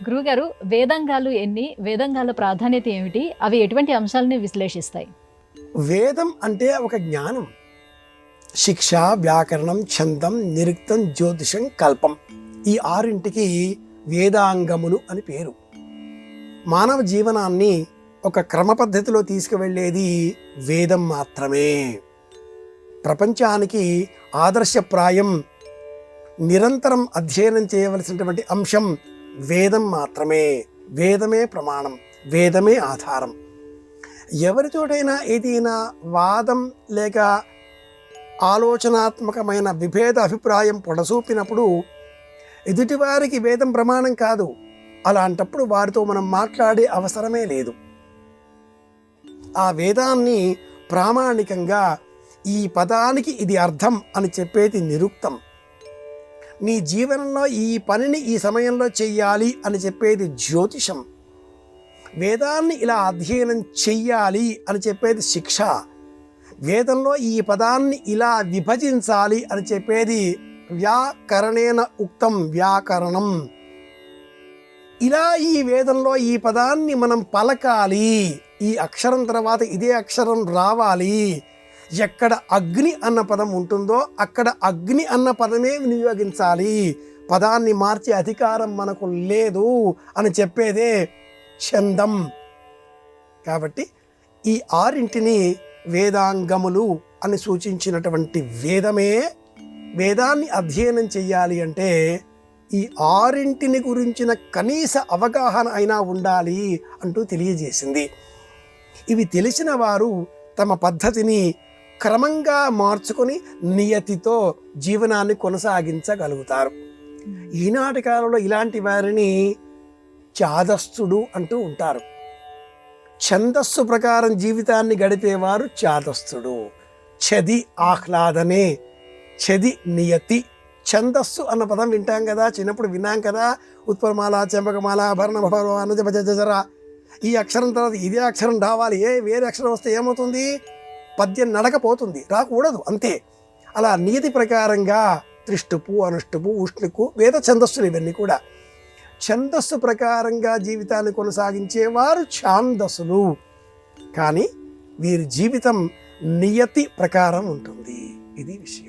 గురువుగారు, వేదాంగాలు ఎన్ని? వేదాంగాల ప్రాధాన్యత ఏమిటి? అవి ఎటువంటి అంశాలని విశ్లేషిస్తాయి? వేదం అంటే ఒక జ్ఞానం. శిక్ష, వ్యాకరణం, ఛందం, నిరుక్తం, జ్యోతిషం, కల్పం, ఈ ఆరింటికి వేదాంగములు అని పేరు. మానవ జీవనాన్ని ఒక క్రమ పద్ధతిలో తీసుకువెళ్ళేది వేదం మాత్రమే. ప్రపంచానికి ఆదర్శప్రాయం, నిరంతరం అధ్యయనం చేయవలసినటువంటి అంశం వేదం మాత్రమే. వేదమే ప్రమాణం, వేదమే ఆధారం. ఎవరితోటైనా ఏదైనా వాదం లేక ఆలోచనాత్మకమైన విభేద అభిప్రాయం పొడసూపినప్పుడు ఎదుటివారికి వేదం ప్రమాణం కాదు. అలాంటప్పుడు వారితో మనం మాట్లాడే అవసరమే లేదు. ఆ వేదాన్ని ప్రామాణికంగా ఈ పదానికి ఇది అర్థం అని చెప్పేది నిరుక్తం. నీ జీవనంలో ఈ పనిని ఈ సమయంలో చెయ్యాలి అని చెప్పేది జ్యోతిషం. వేదాన్ని ఇలా అధ్యయనం చెయ్యాలి అని చెప్పేది శిక్ష. వేదంలో ఈ పదాన్ని ఇలా విభజించాలి అని చెప్పేది వ్యాకరణేన ఉక్తం, వ్యాకరణం. ఇలా ఈ వేదంలో ఈ పదాన్ని మనం పలకాలి, ఈ అక్షరం తర్వాత ఇదే అక్షరం రావాలి. ఎక్కడ అగ్ని అన్న పదం ఉంటుందో అక్కడ అగ్ని అన్న పదమే వినియోగించాలి. పదాన్ని మార్చే అధికారం మనకు లేదు అని చెప్పేదే ఛందం. కాబట్టి ఈ ఆరింటిని వేదాంగములు అని సూచించినటువంటి వేదమే. వేదాన్ని అధ్యయనం చెయ్యాలి అంటే ఈ ఆరింటిని గురించిన కనీస అవగాహన అయినా ఉండాలి అంటూ తెలియజేసింది. ఇవి తెలిసిన వారు తమ పద్ధతిని క్రమంగా మార్చుకొని నియతితో జీవనాన్ని కొనసాగించగలుగుతారు. ఈనాటి కాలంలో ఇలాంటి వారిని చాదస్తుడు అంటూ ఉంటారు. ఛందస్సు ప్రకారం జీవితాన్ని గడిపేవారు చాదస్తుడు. ఛది ఆహ్లాదనే, ఛది నియతి. ఛందస్సు అన్న పదం వింటాం కదా, చిన్నప్పుడు విన్నాం కదా. ఉత్పలమాల, చెంపకమాల, ఆభరణ, భజర, ఈ అక్షరం తర్వాత ఇదే అక్షరం రావాలి. వేరే అక్షరం వస్తే ఏమవుతుంది? పద్యం నడకపోతుంది, రాకూడదు, అంతే. అలా నియతి ప్రకారంగా త్రిష్టుపు, అనుష్టుపు, ఉష్ణుకు వేద ఛందస్సులు ఇవన్నీ కూడా. ఛందస్సు ప్రకారంగా జీవితాన్ని కొనసాగించేవారు ఛాందస్సులు. కానీ వీరి జీవితం నియతి ప్రకారం ఉంటుంది. ఇది విషయం.